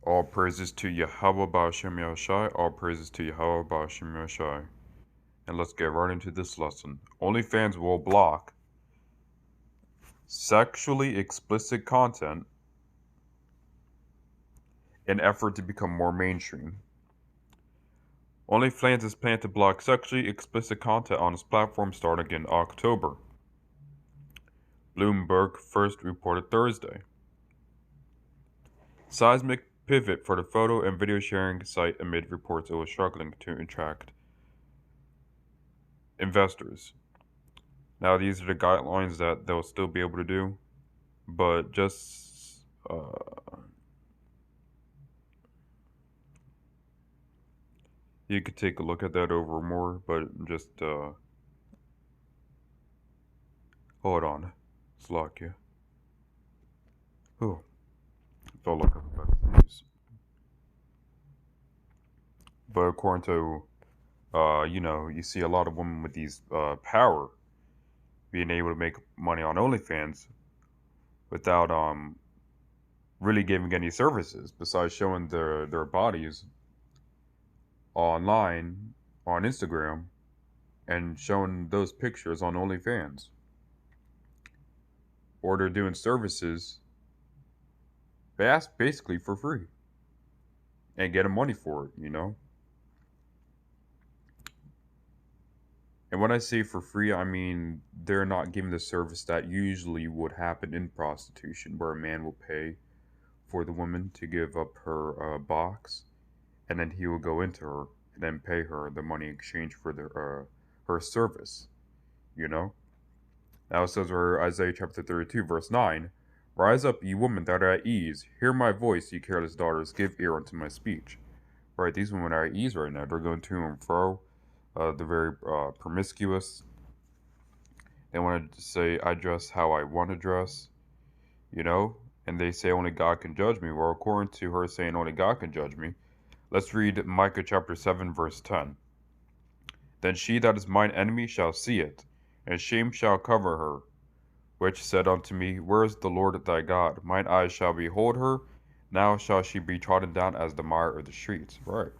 All praises to Yahweh Ba'ashem Yahushai. All praises to Yahweh Ba'ashem Yahushai. And let's get right into this lesson. OnlyFans will block sexually explicit content in effort to become more mainstream. OnlyFans is planned to block sexually explicit content on its platform starting in October. Bloomberg first reported Thursday. Seismic pivot for the photo and video sharing site amid reports it was struggling to attract investors. Now, these are the guidelines that they'll still be able to do, but just you could take a look at that over more, but just hold on. Slovakia. Oh, felt like I'm about to sneeze. But according to, you see a lot of women with these power being able to make money on OnlyFans without really giving any services besides showing their bodies online on Instagram and showing those pictures on OnlyFans. Or they're doing services basically for free and getting money for it. And when I say for free, I mean they're not giving the service that usually would happen in prostitution, where a man will pay for the woman to give up her box, and then he will go into her and then pay her the money in exchange for her service. You know. Now it says where Isaiah chapter 32, verse 9, "Rise up, ye women that are at ease, hear my voice, ye careless daughters, give ear unto my speech." Right, these women are at ease right now. They're going to and fro. They're very promiscuous. They want to say, I dress how I want to dress, and they say only God can judge me. Well, according to her saying only God can judge me, let's read Micah chapter 7, verse 10. "Then she that is mine enemy shall see it, and shame shall cover her, which said unto me, Where is the Lord thy God? Mine eyes shall behold her, now shall she be trodden down as the mire of the streets." Right.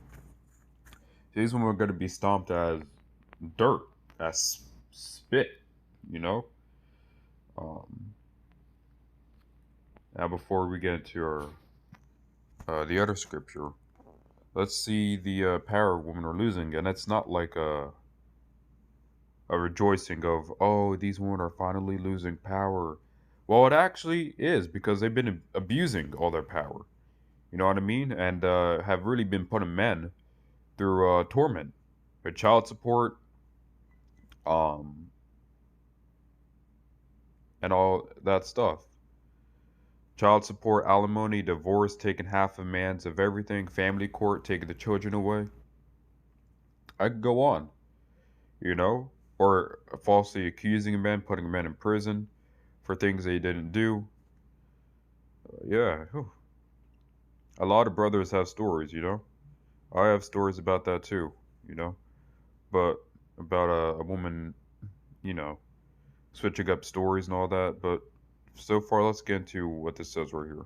These women are going to be stomped as dirt, as spit, you know? Um, Now, before we get into the other scripture, let's see the power women are losing. And it's not like a rejoicing of, oh, these women are finally losing power. Well, it actually is because they've been abusing all their power. You know what I mean? And have really been putting men through torment, their child support, um, and all that stuff. Child support, alimony, divorce, taking half a man's of everything, family court, taking the children away. I could go on, you know? Or falsely accusing a man, putting a man in prison for things they didn't do. Yeah, whew. A lot of brothers have stories. I have stories about that too, you know? But about a woman, you know, switching up stories and all that. But so far, let's get into what this says right here.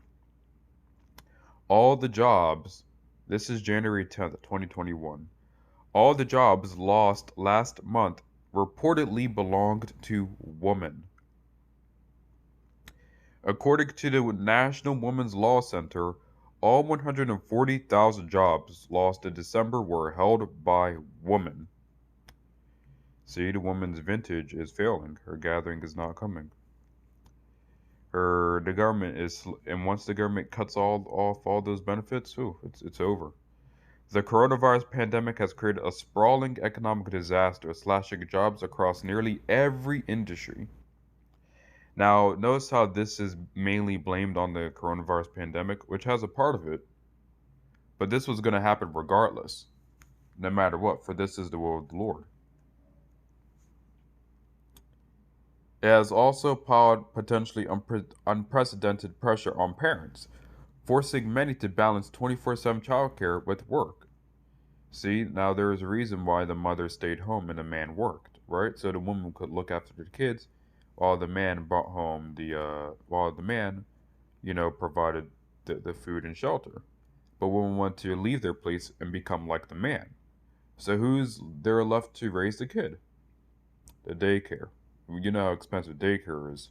All the jobs, this is January 10th, 2021. All the jobs lost last month reportedly belonged to women. According to the National Women's Law Center, all 140,000 jobs lost in December were held by women. See, the woman's vintage is failing. Her gathering is not coming. The government is, and once the government cuts off all those benefits, it's over. The coronavirus pandemic has created a sprawling economic disaster, slashing jobs across nearly every industry. Now, notice how this is mainly blamed on the coronavirus pandemic, which has a part of it, but this was going to happen regardless, no matter what, for this is the will of the Lord. It has also piled potentially unprecedented pressure on parents, forcing many to balance 24/7 childcare with work. See, now there is a reason why the mother stayed home and the man worked, right? So the woman could look after the kids while the man brought home while the man, provided the food and shelter. but women want to leave their place and become like the man. So who's there left to raise the kid? The daycare. You know how expensive daycare is.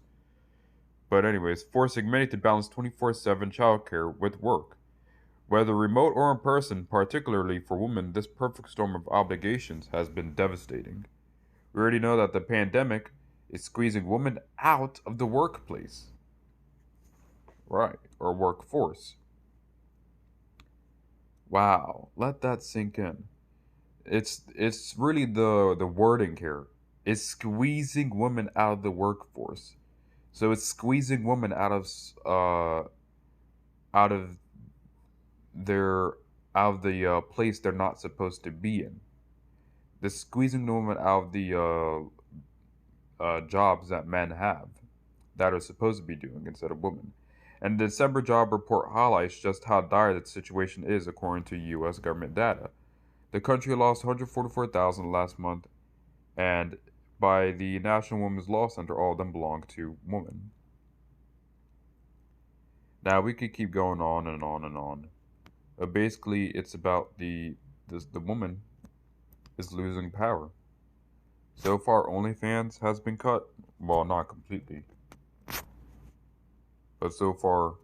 But anyways, forcing many to balance 24/7 childcare with work. Whether remote or in person, particularly for women, this perfect storm of obligations has been devastating. We already know that the pandemic is squeezing women out of the workplace, right, or workforce. Wow, let that sink in. It's really the wording here. It's squeezing women out of the workforce. So it's squeezing women out of their out of the place they're not supposed to be in. The squeezing the women out of the jobs that men have that are supposed to be doing instead of women. And the December job report highlights just how dire the situation is according to U.S. government data. The country lost 144,000 last month, and by the National Women's Law Center, all of them belong to women. Now we could keep going on and on and on. But basically, it's about the woman is losing power. So far, OnlyFans has been cut. Well, not completely, but so far,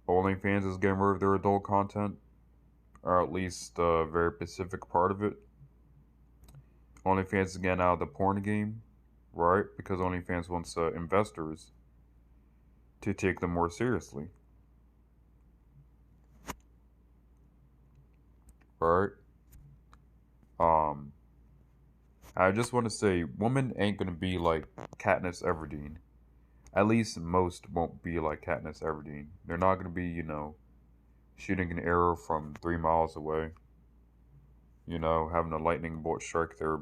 OnlyFans is getting rid of their adult content, or at least a very specific part of it. OnlyFans is getting out of the porn game, right? Because OnlyFans wants investors to take them more seriously, right? Um, I just want to say, women ain't gonna be like Katniss Everdeen. At least most won't be like Katniss Everdeen. They're not gonna be, shooting an arrow from 3 miles away. Having a lightning bolt strike their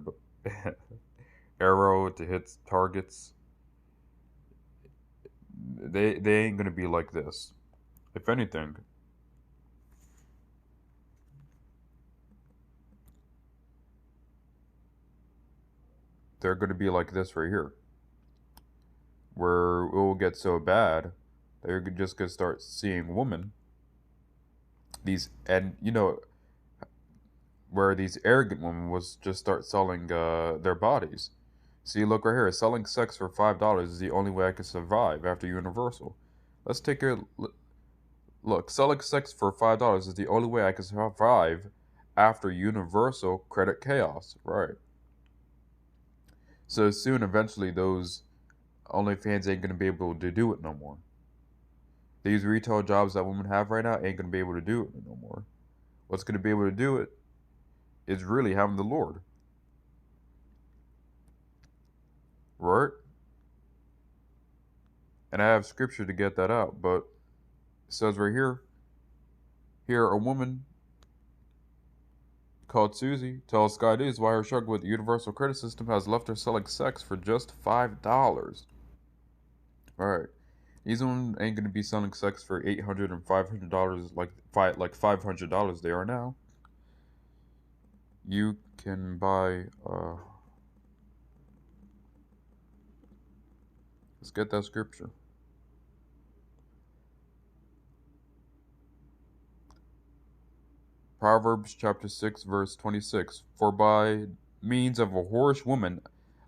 arrow to hit targets. They ain't gonna be like this. If anything, they're gonna be like this right here, where it will get so bad that you're just gonna start seeing women. These and where these arrogant women was just start selling their bodies. See, look right here. Selling sex for $5 is the only way I can survive after Universal. Let's take a look. Selling sex for $5 is the only way I can survive after Universal Credit Chaos. Right. So soon, eventually, those OnlyFans ain't gonna be able to do it no more. These retail jobs that women have right now ain't gonna be able to do it no more. What's gonna be able to do it is really having the Lord. Right? And I have scripture to get that out, but it says right here a woman called Susie tells Sky News why her struggle with the universal credit system has left her selling sex for just $5. Alright. These women ain't gonna be selling sex for $800 and $500 like $500 they are now. You can buy let's get that scripture. Proverbs chapter 6 verse 26. For by means of a whorish woman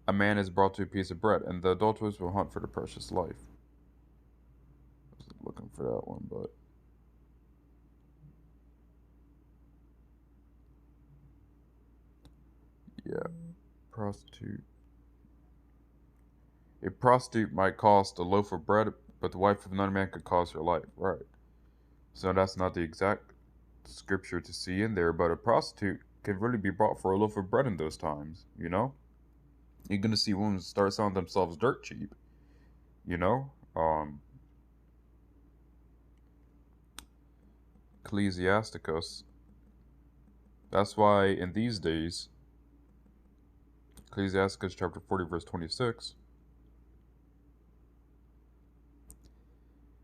a man is brought to a piece of bread, and the adulteress will hunt for the precious life. I was looking for that one, but yeah, prostitute. A prostitute might cost a loaf of bread, but the wife of another man could cost her life. Right. So that's not the exact scripture to see in there, but a prostitute can really be bought for a loaf of bread in those times, You're gonna see women start selling themselves dirt cheap, you know? Ecclesiasticus. That's why in these days, Ecclesiasticus chapter 40 verse 26,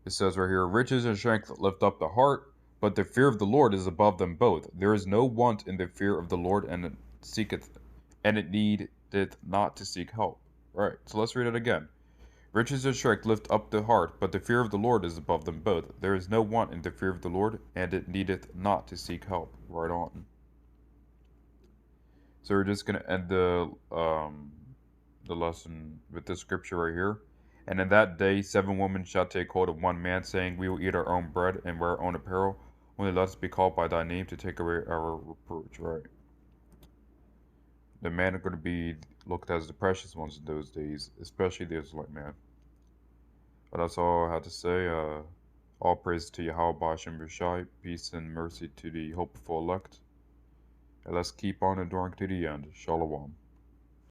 it says right here, riches and strength lift up the heart, but the fear of the Lord is above them both. There is no want in the fear of the Lord, and it needeth not to seek help. Right. So let's read it again. Riches and strength lift up the heart, but the fear of the Lord is above them both. There is no want in the fear of the Lord, and it needeth not to seek help. Right on. So we're just gonna end the lesson with this scripture right here. And in that day 7 women shall take hold of one man, saying, we will eat our own bread and wear our own apparel. Only let us be called by thy name to take away our reproach. Right. The men are going to be looked as the precious ones in those days, especially the Israelite man. But that's all I had to say. All praise to Yahweh Bashem Rishai, peace and mercy to the hopeful elect. And let's keep on enduring to the end. Shalom.